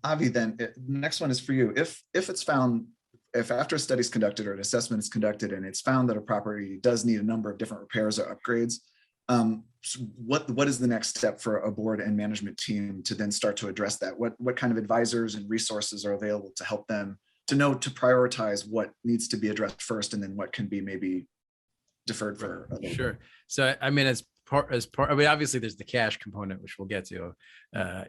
Avi, then next one is for you. If it's found, if after a study is conducted or an assessment is conducted and it's found that a property does need a number of different repairs or upgrades, so what is the next step for a board and management team to then start to address that? What kind of advisors and resources are available to help them to know to prioritize what needs to be addressed first, and then what can be maybe deferred for a little Sure. bit? So I mean, as part, I mean, obviously there's the cash component, which we'll get to.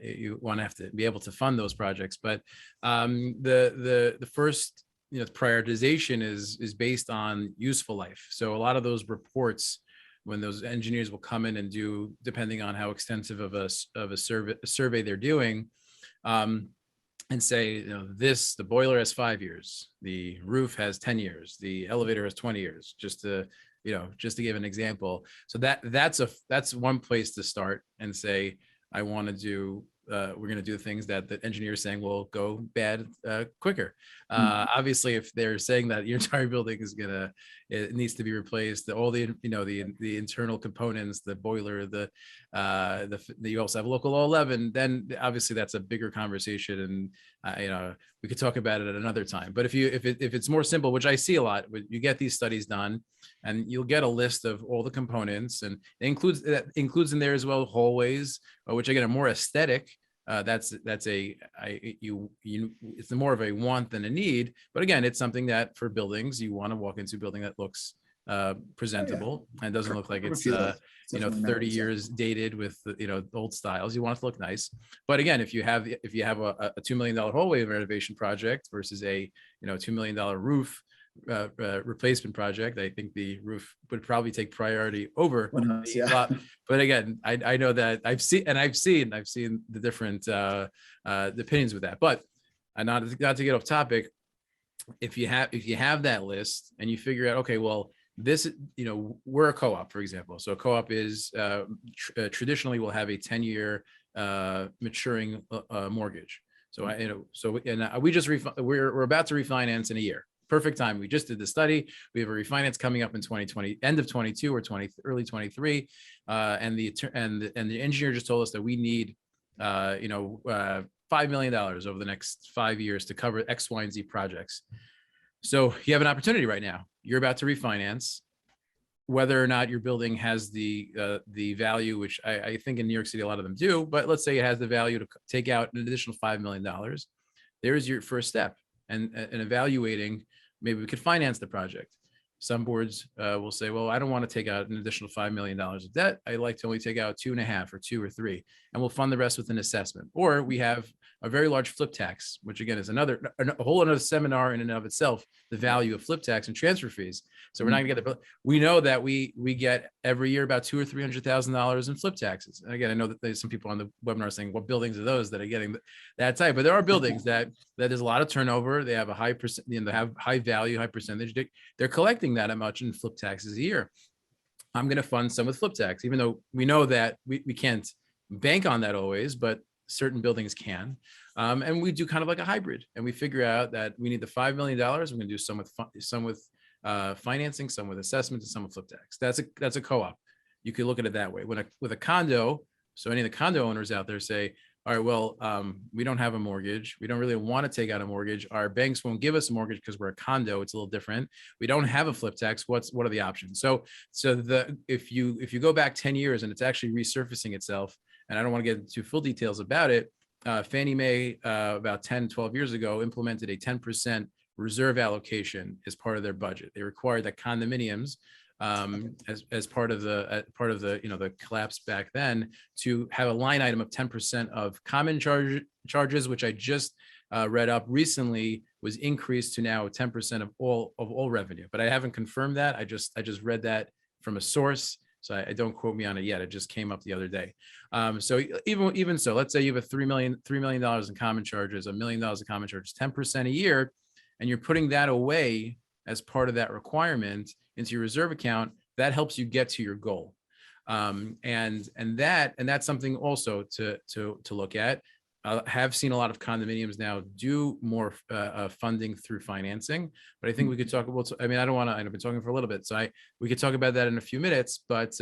You want to have to be able to fund those projects, but the first, prioritization is based on useful life. So a lot of those reports, when those engineers will come in and do, depending on how extensive of a survey they're doing, and say, the boiler has 5 years, the roof has 10 years, the elevator has 20 years, just to give an example. So that's one place to start and say, I want to do, we're going to do things that the engineer is saying will go bad quicker. Obviously, if they're saying that your entire building it needs to be replaced, all the internal components, the boiler, you also have local law 11, then obviously that's a bigger conversation, and we could talk about it at another time. But if it's more simple, which I see a lot, you get these studies done, and you'll get a list of all the components, and it includes in there as well hallways, which again are more aesthetic. It's more of a want than a need, but again, it's something that for buildings, you want to walk into a building that looks presentable and doesn't look like it's 30 years dated with old styles. You want it to look nice. But again, if you have a $2 million hallway renovation project versus a $2 million roof replacement project, I think the roof would probably take priority over. But again, I know that I've seen the different opinions with that. But not to get off topic, if you have that list and you figure out, okay, well, this, we're a co-op, for example. So a co-op is traditionally will have a 10-year maturing mortgage. So we're about to refinance in a year. Perfect time. We just did the study. We have a refinance coming up in 2020, end of 22 or early 23, and the engineer just told us that we need $5 million over the next 5 years to cover X, Y, and Z projects. So you have an opportunity right now. You're about to refinance. Whether or not your building has the value, which I think in New York City a lot of them do, but let's say it has the value to take out an additional $5 million. There's your first step, and evaluating, maybe we could finance the project. Some boards will say, well, I don't want to take out an additional $5 million of debt. I like to only take out 2.5 or 2 or 3, and we'll fund the rest with an assessment. Or we have a very large flip tax, which again is a whole another seminar in and of itself, the value of flip tax and transfer fees. So we're not gonna get we know that we get every year about $200,000 or $300,000 in flip taxes. And again, I know that there's some people on the webinar saying, what buildings are those that are getting that type? But there are buildings that there's a lot of turnover. They have a high percent, they have high value, high percentage. They're collecting that much in flip taxes a year. I'm going to fund some with flip tax, even though we know that we can't bank on that always, but certain buildings can. And we do kind of like a hybrid, and we figure out that we need the $5 million. We're going to do some with financing, some with assessment, and some with flip tax. That's a co-op. You could look at it that way. With a condo, so any of the condo owners out there say, all right, well, we don't have a mortgage. We don't really want to take out a mortgage. Our banks won't give us a mortgage because we're a condo. It's a little different. We don't have a flip tax. What are the options? So if you go back 10 years and it's actually resurfacing itself, and I don't want to get into full details about it, Fannie Mae about 10, 12 years ago implemented a 10% reserve allocation as part of their budget. They required that condominiums, as part of the the collapse back then, to have a line item of 10% of common charges, which I just read up recently was increased to now 10% of all revenue. But I haven't confirmed that. I just read that from a source, so I don't quote me on it yet. It just came up the other day. So even so, let's say you have $3 million in common charges, $1 million in common charges, 10% a year, and you're putting that away as part of that requirement into your reserve account. That helps you get to your goal. And that's something also to look at. I have seen a lot of condominiums now do more funding through financing, but I think we could talk about, I've been talking for a little bit, so we could talk about that in a few minutes, but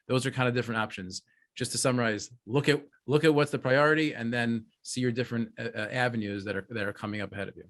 those are kind of different options. just to summarize, look at what's the priority, and then see your different avenues that are coming up ahead of you.